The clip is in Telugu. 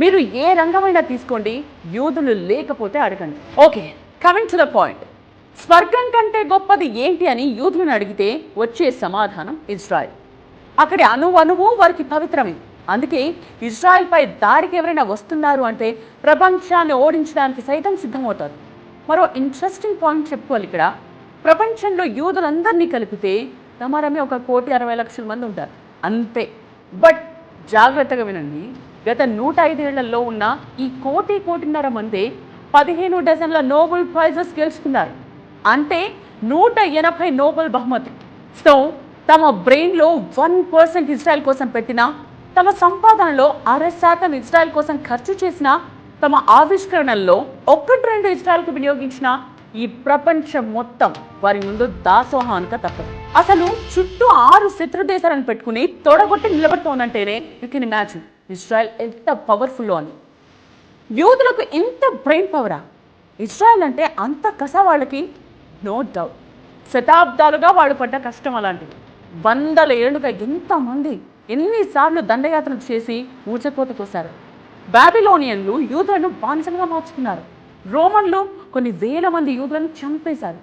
మీరు ఏ రంగమైనా తీసుకోండి, యూదులు లేకపోతే అడగండి. Okay, coming to the point. స్వర్గం కంటే గొప్పది ఏంటి అని యూదులను అడిగితే వచ్చే సమాధానం ఇజ్రాయెల్. అక్కడి అణువణువు వారికి పవిత్రమే. అందుకే ఇజ్రాయెల్పై దాడికి ఎవరైనా వస్తున్నారు అంటే ప్రపంచాన్ని ఓడించడానికి సైతం సిద్ధమవుతారు. మరో ఇంట్రెస్టింగ్ పాయింట్ చెప్పుకోవాలి ఇక్కడ. ప్రపంచంలో యూదులందరినీ కలిపితే సమానమే 1,60,00,000 మంది ఉంటారు అంతే. బట్ జాగ్రత్తగా వినండి, గత 105 ఏళ్లలో ఉన్న ఈ 1,00,00,000 మంది 15 డజన్ల నోబెల్ ప్రైజెస్ గెలుచుకున్నారు. అంటే 180 నోబెల్ బహుమతులు. సో తమ బ్రెయిన్లో 1% ఇజ్రాయెల్ కోసం పెట్టినా, తమ సంపాదనలో 0.5% ఇజ్రాయెల్ కోసం ఖర్చు చేసిన, తమ ఆవిష్కరణల్లో 1-2 ఇజ్రాయెల్కు వినియోగించిన ఈ ప్రపంచం మొత్తం వారి ముందు దాసోహం అనక తప్పదు. అసలు చుట్టూ 6 శత్రు దేశాలను పెట్టుకుని తొడగొట్టి నిలబడుతోందంటేనే యూ కెన్ ఇమాజిన్ ఇజ్రాయెల్ ఎంత పవర్ఫుల్ అని. యూదులకు ఇంత బ్రెయిన్ పవరా? ఇజ్రాయెల్ అంటే అంత కస వాళ్ళకి? No doubt. శతాబ్దాలుగా వాళ్ళు పడ్డ కష్టం అలాంటిది. 100 ఏళ్లుగా ఎంతమంది ఎన్నిసార్లు దండయాత్రలు చేసి ఊచకోత కోసారు. బాబిలోనియన్లు యూదులను బానిసలుగా మార్చుకున్నారు. రోమన్లు కొన్ని వేల మంది యూదులను చంపేశారు.